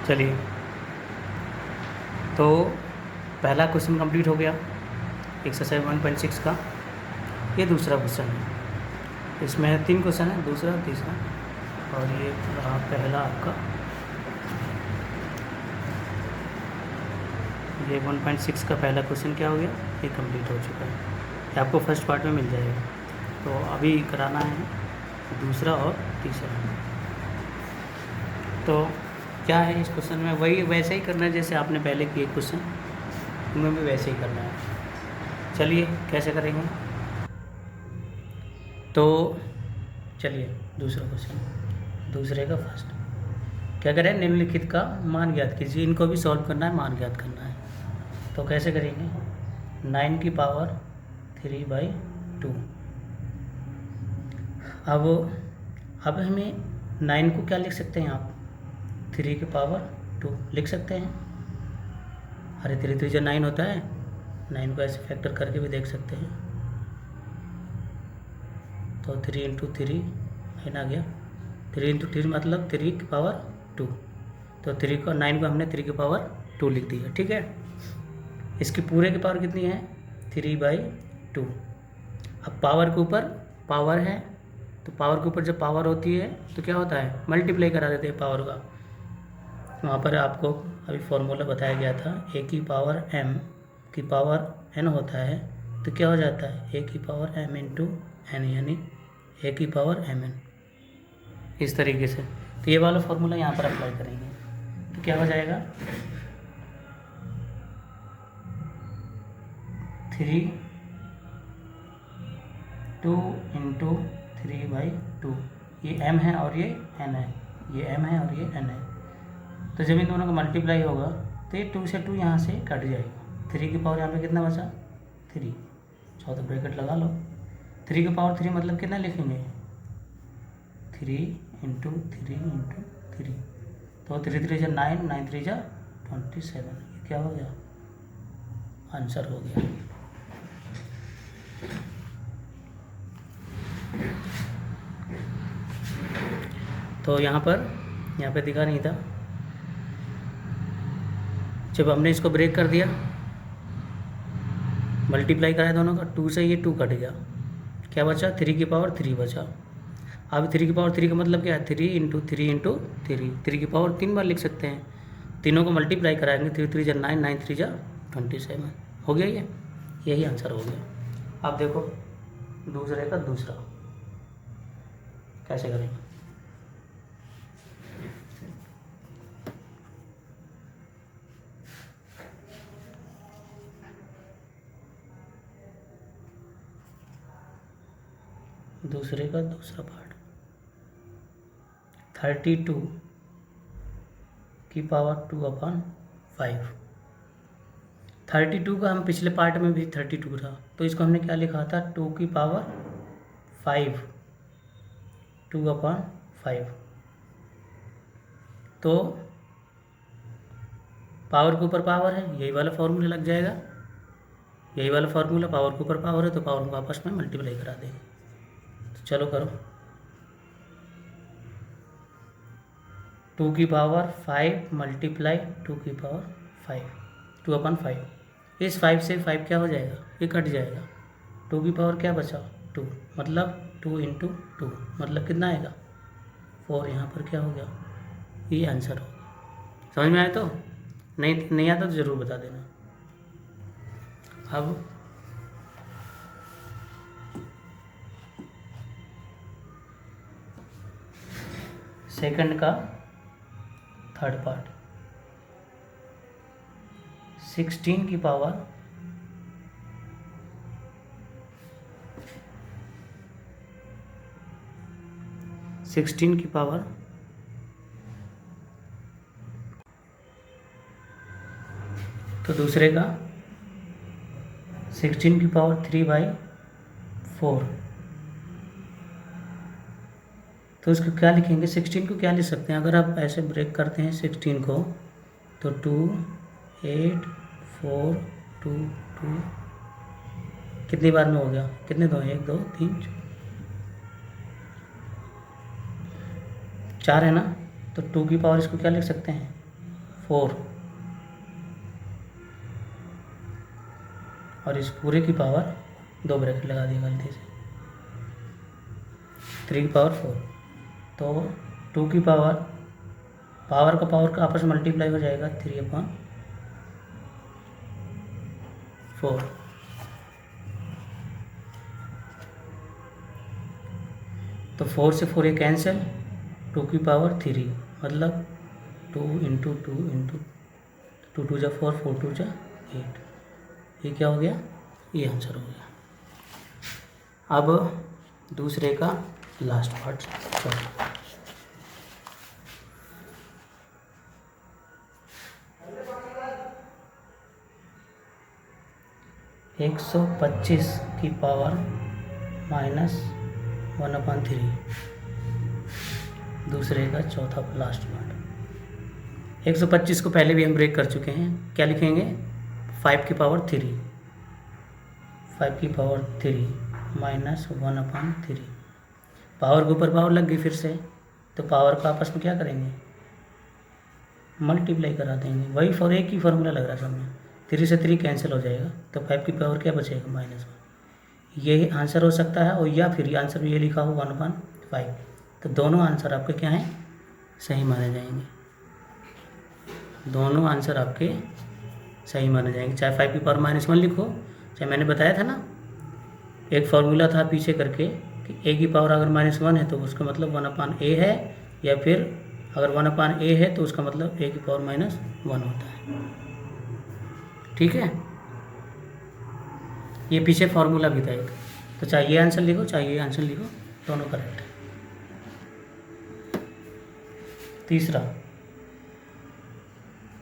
चलिए, तो पहला क्वेश्चन कंप्लीट हो गया एक्सरसाइज 1.6 का। ये दूसरा क्वेश्चन है, इसमें 3 क्वेश्चन है, दूसरा तीसरा, और ये रहा पहला आपका। ये 1.6 का पहला क्वेश्चन क्या हो गया, ये कंप्लीट हो चुका है। ये आपको फर्स्ट पार्ट में मिल जाएगा। तो अभी कराना है दूसरा और तीसरा। तो क्या है इस क्वेश्चन में, वही वैसे ही करना है जैसे आपने पहले किए क्वेश्चन, उनमें भी वैसे ही करना है। चलिए कैसे करेंगे, तो चलिए दूसरा क्वेश्चन, दूसरे का फर्स्ट क्या करें, निम्नलिखित का मान ज्ञात कीजिए। इनको भी सॉल्व करना है, मान ज्ञात करना है। तो कैसे करेंगे, 9 की पावर 3/2। अब हमें 9 को क्या लिख सकते हैं आप, 3 की पावर 2 लिख सकते हैं। अरे 3 3 जो 9 होता है, 9 को ऐसे फैक्टर करके भी देख सकते हैं। तो 3 × 3 9 आ गया। 3 × 3 मतलब 3 की पावर 2। तो 9 को हमने 3 की पावर 2 लिख दिया, ठीक है। इसकी पूरे की पावर कितनी है, 3/2। अब पावर के ऊपर पावर है, तो पावर के ऊपर जब पावर होती है तो क्या होता है, मल्टीप्लाई करा देते हैं पावर का। वहाँ पर आपको अभी फॉर्मूला बताया गया था, a की पावर m की पावर n होता है, तो क्या हो जाता है, a की पावर m × n, यानी a की पावर mn। इस तरीके से तो ये वाला फॉर्मूला यहाँ पर अप्लाई करेंगे, तो क्या हो जाएगा, 2 × 3/2। ये m है और ये n है, ये m है और ये n है। तो जब इन दोनों का मल्टीप्लाई होगा तो ये 2 से 2 यहाँ से कट जाएगा। 3 की पावर यहाँ पे कितना बचा, 3। चौथा ब्रैकेट लगा लो। 3 की पावर 3 मतलब कितना लिखेंगे, 3 × 3 × 3। तो 3 3 जा 9, 9 3 जा 27। ये क्या हो गया, आंसर हो गया। तो यहाँ पे दिखा नहीं था, जब हमने इसको ब्रेक कर दिया, मल्टीप्लाई कराया दोनों का, 2 से ये 2 कट गया, क्या बचा, 3 की पावर 3 बचा। अब 3 की पावर 3 का मतलब क्या है, 3 × 3 × 3। 3 की पावर 3 बार लिख सकते हैं। तीनों को मल्टीप्लाई कराएंगे, 3 3 जा 9, 9 3 जा 27। हो गया, ये यही आंसर हो गया। अब देखो दूसरे का दूसरा कैसे करेंगे। दूसरे का दूसरा पार्ट, 32 की पावर 2/5। 32 का हम पिछले पार्ट में भी 32 था, तो इसको हमने क्या लिखा था, 2 की पावर 5, 2/5। तो पावर के ऊपर पावर है, यही वाला फॉर्मूला लग जाएगा। यही वाला फॉर्मूला, पावर के ऊपर पावर है तो पावर को आपस में मल्टीप्लाई करा देंगे। तो चलो करो, 2 की पावर 5 मल्टीप्लाई 2 की पावर 5, 2/5। इस 5 से 5 क्या हो जाएगा, ये कट जाएगा। 2 की पावर क्या बचा, 2, मतलब 2 × 2 मतलब कितना आएगा, 4। यहाँ पर क्या हो गया, ये आंसर हो गया। समझ में आया, तो नहीं आता तो ज़रूर बता देना। अब सेकंड का थर्ड पार्ट, 16 की पावर तो दूसरे का 16 की पावर 3/4। तो इसको क्या लिखेंगे, 16 को क्या लिख सकते हैं, अगर आप ऐसे ब्रेक करते हैं 16 को, तो 2 8 4 2 2 कितनी बार में हो गया, कितने 2, 1 2 3 4 है ना। तो 2 की पावर इसको क्या लिख सकते हैं, 4 और इस पूरे की पावर 2 ब्रैकेट लगा दिया गलती से, 3 की पावर 4, तो 2 की पावर का आपस में मल्टीप्लाई हो जाएगा 3/4। तो 4 से 4 ये कैंसिल, 2 की पावर 3 मतलब 2 इंटू 2 इंटू 2 2 जा 4, 4 2 जा 8, ये क्या हो गया, ये आंसर हो गया। अब दूसरे का लास्ट पार्ट चलो। 125 की पावर -1/3, दूसरे का चौथा लास्ट पार्ट। 125 को पहले भी हम ब्रेक कर चुके हैं, क्या लिखेंगे, 5 की पावर 3, 5 की पावर 3 -1/3, पावर के ऊपर पावर लग गई फिर से, तो पावर का आपस में क्या करेंगे, मल्टीप्लाई करा देंगे। वही फॉर एक ही फार्मूला लग रहा है सामने, 3 से 3 कैंसिल हो जाएगा, तो 5 की पावर क्या बचेगा, -1। यही आंसर हो सकता है, और या फिर आंसर में ये लिखा हो 1/5, तो दोनों आंसर आपके क्या हैं, सही माने जाएंगे। दोनों आंसर आपके सही माने जाएंगे, चाहे 5 की पावर -1 लिखो, चाहे मैंने बताया था ना एक फार्मूला था पीछे करके कि a की पावर अगर -1 है तो उसका मतलब 1/a है, या फिर अगर 1/a है तो उसका मतलब a की पावर -1 होता है। ठीक है, ये पीछे फार्मूला भी था एक, तो चाहे ये आंसर लिखो चाहे ये आंसर लिखो, दोनों करेक्ट है।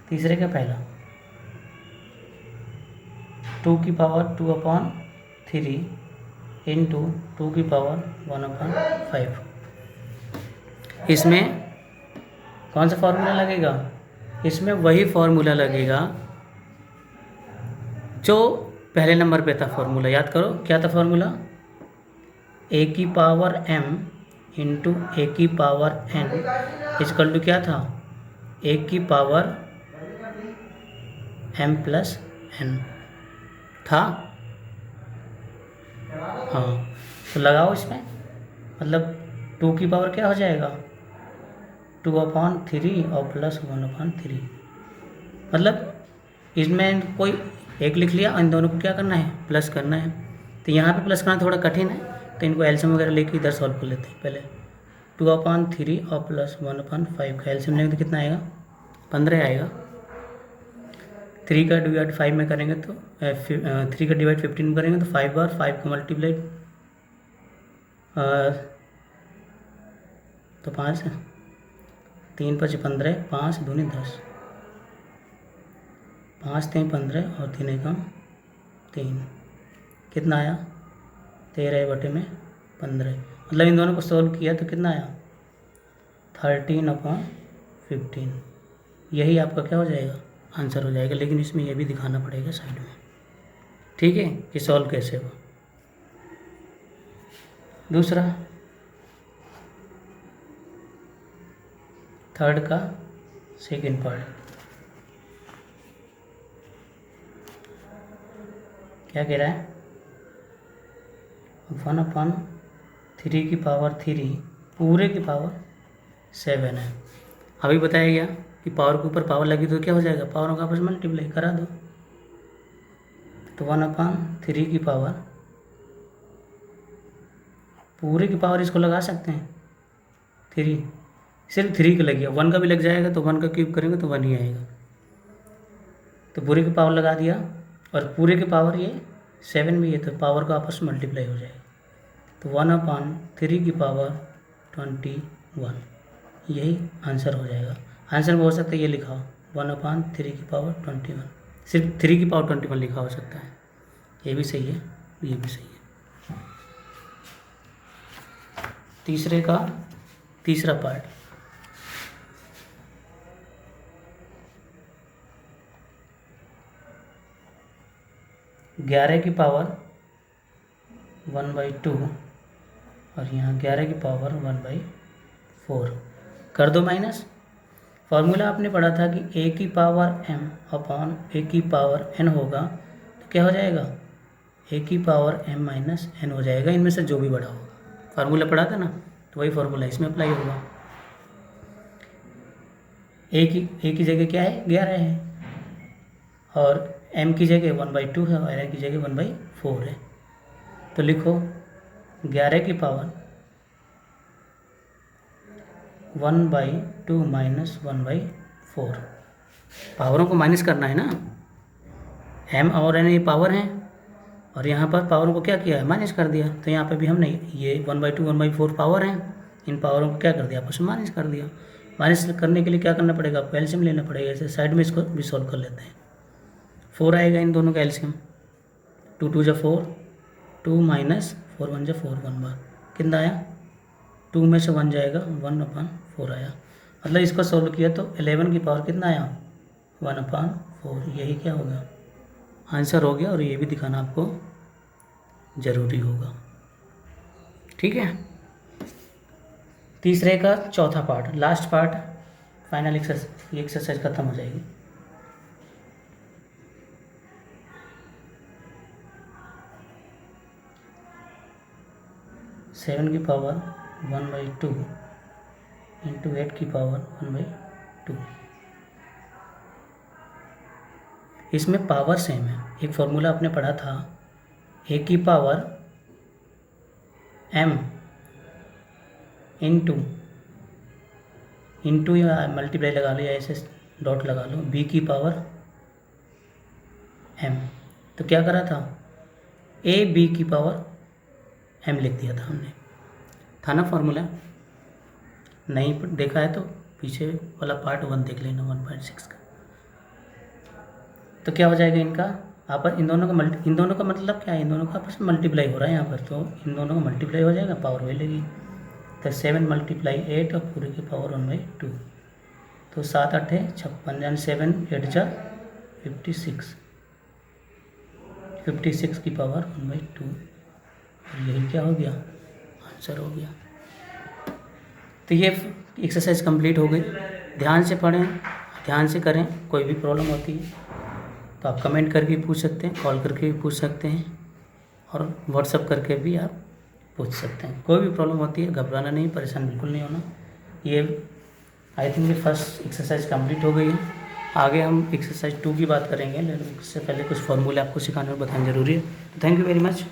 तीसरे का पहला 2 की पावर 2/3 इंटू 2 की पावर 1/5, इसमें कौन सा फार्मूला लगेगा, इसमें वही फार्मूला लगेगा जो पहले नंबर पे था फार्मूला। याद करो क्या था फार्मूला, a की पावर m इंटू a की पावर n इक्वल टू क्या था, a की पावर m प्लस n था। हाँ, तो लगाओ इसमें, मतलब 2 की पावर क्या हो जाएगा, 2/3 और प्लस 1/3, मतलब इसमें कोई एक लिख लिया और इन दोनों को क्या करना है, प्लस करना है। तो यहाँ पे प्लस करना थोड़ा कठिन है, तो इनको एलसीएम वगैरह लेके इधर सॉल्व कर लेते हैं। पहले 2/3 और प्लस 1/5 का एलसीएम लेंगे तो कितना आएगा, 15 आएगा। 3 का डिवाइड 5 में करेंगे तो 3 का डिवाइड 15 में करेंगे तो 5 बार 5 का मल्टीप्लाई तो 5 है, 3 5 15, 5 दूनी 10, 5 3 15 और 3 एकम 3, कितना आया 13/15। मतलब इन दोनों को सोल्व किया तो कितना आया 13/15, यही आपका क्या हो जाएगा, आंसर हो जाएगा। लेकिन इसमें यह भी दिखाना पड़ेगा साइड में, ठीक है, कि सॉल्व कैसे हो। दूसरा थर्ड का सेकेंड पार्ट क्या कह रहा है, 1/3 की पावर 3 पूरे की पावर 7 है। अभी बताया गया कि पावर के ऊपर पावर लगी तो क्या हो जाएगा, पावरों का आपस में मल्टीप्लाई करा दो। तो 1/3 की पावर पूरे की पावर इसको लगा सकते हैं 3, सिर्फ 3 का लग गया, 1 का भी लग जाएगा तो 1 का क्यूब करेंगे तो 1 ही आएगा। तो पूरे की पावर लगा दिया, और पूरे की पावर ये 7 भी है, तो पावर का आपस में मल्टीप्लाई हो जाएगा। तो 1/3 की पावर 21, यही आंसर हो जाएगा। आंसर में हो सकता है ये लिखा हो 1/3 की पावर 21, सिर्फ 3 की पावर 21 लिखा हो सकता है। ये भी सही है, ये भी सही है। तीसरे का तीसरा पार्ट, ग्यारह की पावर 1/2 और यहाँ 11 की पावर 1/4 कर दो माइनस। फार्मूला आपने पढ़ा था कि a की पावर m अपॉन a की पावर n होगा, तो क्या हो जाएगा, a की पावर m माइनस n हो जाएगा, इनमें से जो भी बड़ा होगा। फार्मूला पढ़ा था ना, तो वही फार्मूला इसमें अप्लाई होगा। a की जगह क्या है, 11 है, और m की जगह 1/2 है, और n की जगह 1/4 है। तो लिखो 11 की पावर 1/2 माइनस 1/4। पावरों को माइनस करना है ना, m और n ये पावर हैं, और यहाँ पर पावरों को क्या किया है, माइनस कर दिया। तो यहाँ पे भी हमने ये 1/2 1/4 पावर हैं, इन पावरों को क्या कर दिया, आपस में माइनस कर दिया। माइनस करने के लिए क्या करना पड़ेगा, आपको एलसीएम लेना पड़ेगा। ऐसे साइड में इसको भी सॉल्व कर लेते हैं। 4 आएगा इन दोनों का एलसीएम, 2 2 जा 4, 2 माइनस 4 1 जा 4, 1 बार कितना आया, 2 में से 1 जाएगा, 1/4 आया। मतलब इसको सॉल्व किया तो 11 की पावर कितना आया, 1/4। यही क्या होगा, आंसर हो गया। और ये भी दिखाना आपको ज़रूरी होगा, ठीक है। तीसरे का चौथा part, last part, final exercise खत्म हो जाएगी। सेवन की पावर 1/2 इंटू 8 की पावर 1/2। इसमें पावर सेम है। एक फॉर्मूला आपने पढ़ा था, a की पावर m इंटू या मल्टीप्लाई लगा लो, या ऐसे डॉट लगा लो, b की पावर m। तो क्या करा था, a b की पावर m लिख दिया था हमने, था ना फॉर्मूला। नहीं देखा है तो पीछे वाला पार्ट 1 देख लेना, 1.6 का। तो क्या हो जाएगा इनका, यहाँ पर इन दोनों का मतलब क्या है, इन दोनों का आपस में मल्टीप्लाई हो रहा है यहाँ पर, तो इन दोनों का मल्टीप्लाई हो जाएगा, पावर वही लेगी। तो 7 × 8 और पूरे की पावर 1/2। तो 7 8 56, यानी 7 8 जा 56, 56 की पावर 1/2। यही क्या हो गया, आंसर हो गया। तो ये एक्सरसाइज कंप्लीट हो गई। ध्यान से पढ़ें, ध्यान से करें। कोई भी प्रॉब्लम होती है तो आप कमेंट करके पूछ सकते हैं, कॉल करके भी पूछ सकते हैं, और व्हाट्सअप करके भी आप पूछ सकते हैं। कोई भी प्रॉब्लम होती है, घबराना नहीं, परेशान बिल्कुल नहीं होना। ये आई थिंक ये फर्स्ट एक्सरसाइज कंप्लीट हो गई है। आगे हम एक्सरसाइज 2 की बात करेंगे, लेकिन उससे पहले कुछ फॉर्मूले आपको सिखाने और बताना जरूरी है। Thank you very much.